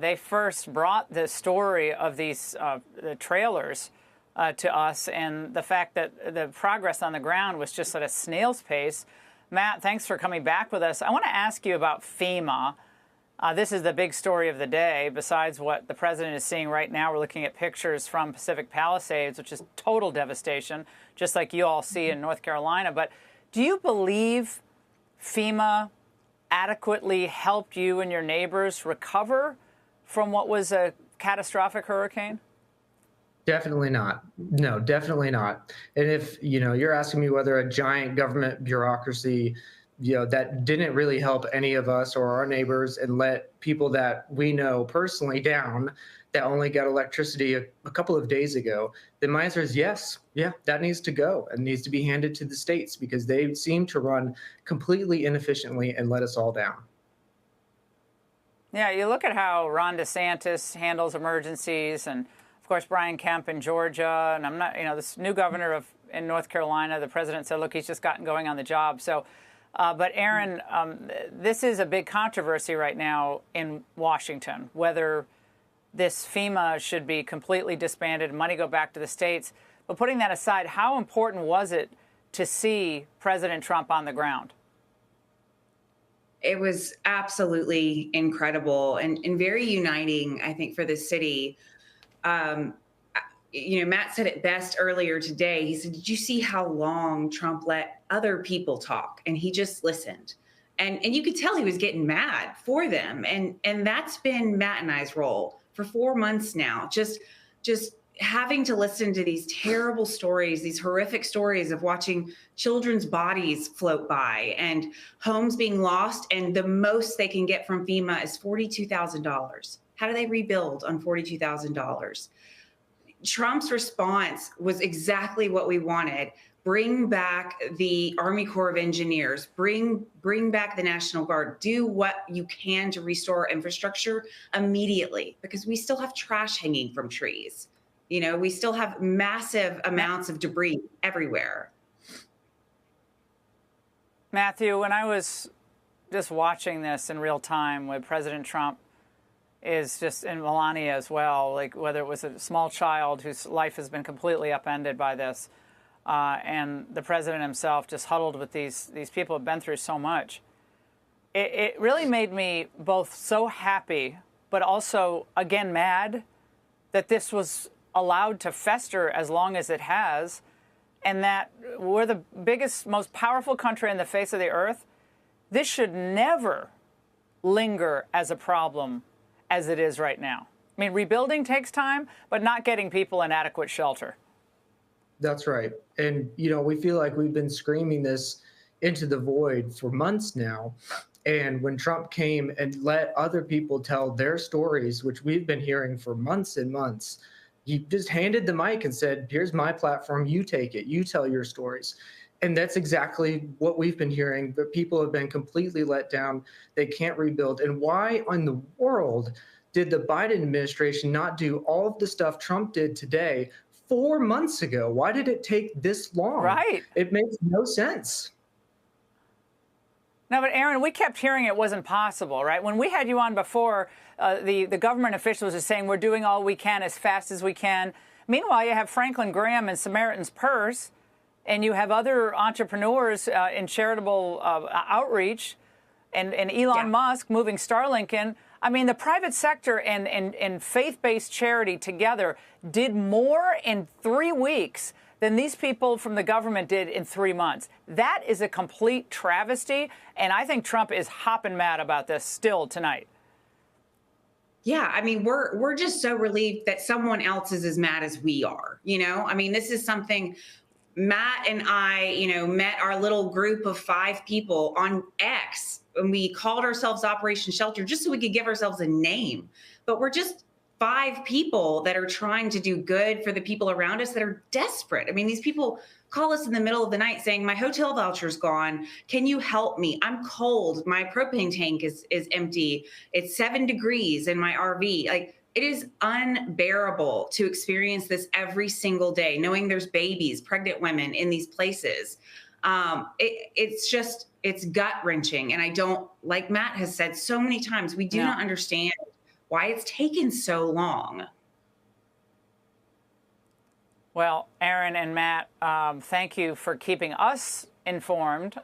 They first brought the story of these the trailers to us, and the fact that the progress on the ground was just at a snail's pace. Matt, thanks for coming back with us. I want to ask you about FEMA. This is the big story of the day. Besides what the president is seeing right now, we're looking at pictures from Pacific Palisades, which is total devastation, just like you all see in North Carolina. But do you believe FEMA adequately helped you and your neighbors recover from what was a catastrophic hurricane? Definitely not. No, definitely not. And if, you're asking me whether a giant government bureaucracy, that didn't really help any of us or our neighbors and let people that we know personally down that only got electricity a couple of days ago, then my answer is yes. Yeah, that needs to go and needs to be handed to the states because they seem to run completely inefficiently and let us all down. Yeah, you look at how Ron DeSantis handles emergencies, and of course Brian Kemp in Georgia, and I'm not, this new governor in North Carolina, the president said, look, he's just gotten going on the job. So, but Aaron, this is a big controversy right now in Washington, whether this FEMA should be completely disbanded, money go back to the states. But putting that aside, how important was it to see President Trump on the ground? It was absolutely incredible and very uniting, I think, for the city. Matt said it best earlier today. He said, did you see how long Trump let other people talk? And he just listened. And you could tell he was getting mad for them. And that's been Matt and I's role for 4 months now. Just having to listen to these terrible stories, these horrific stories of watching children's bodies float by and homes being lost. And the most they can get from FEMA is $42,000. How do they rebuild on $42,000? Trump's response was exactly what we wanted. Bring back the Army Corps of Engineers, bring back the National Guard, do what you can to restore infrastructure immediately, because we still have trash hanging from trees. We still have massive amounts of debris everywhere. Matthew, when I was just watching this in real time with President Trump is just, and Melania as well, like whether it was a small child whose life has been completely upended by this, and the president himself just huddled with these people who have been through so much. It really made me both so happy, but also, again, mad that this was allowed to fester as long as it has, and that we're the biggest, most powerful country on the face of the earth. This should never linger as a problem as it is right now. I mean, rebuilding takes time, but not getting people in adequate shelter. That's right. And, we feel like we've been screaming this into the void for months now. And when Trump came and let other people tell their stories, which we've been hearing for months and months, he just handed the mic and said, here's my platform, you take it, you tell your stories. And that's exactly what we've been hearing, but people have been completely let down. They can't rebuild. And why in the world did the Biden administration not do all of the stuff Trump did today 4 months ago? Why did it take this long? Right. It makes no sense. No, but Aaron, we kept hearing it wasn't possible, right? When we had you on before, the government officials are saying we're doing all we can as fast as we can. Meanwhile, you have Franklin Graham and Samaritan's Purse, and you have other entrepreneurs in charitable outreach, and Elon Musk moving Starlink in. I mean, the private sector and faith-based charity together did more in 3 weeks than these people from the government did in 3 months. That is a complete travesty, and I think Trump is hopping mad about this still tonight. Yeah, I mean, we're just so relieved that someone else is as mad as we are. I mean, this is something Matt and I, met our little group of 5 people on X, and we called ourselves Operation Shelter just so we could give ourselves a name. But we're just 5 people that are trying to do good for the people around us that are desperate. I mean, these people call us in the middle of the night saying, my hotel voucher's gone. Can you help me? I'm cold. My propane tank is empty. It's 7 degrees in my RV. Like, it is unbearable to experience this every single day, knowing there's babies, pregnant women in these places. It's gut wrenching. And I don't, like Matt has said so many times, we do not understand why it's taken so long. Well, Aaron and Matt, thank you for keeping us informed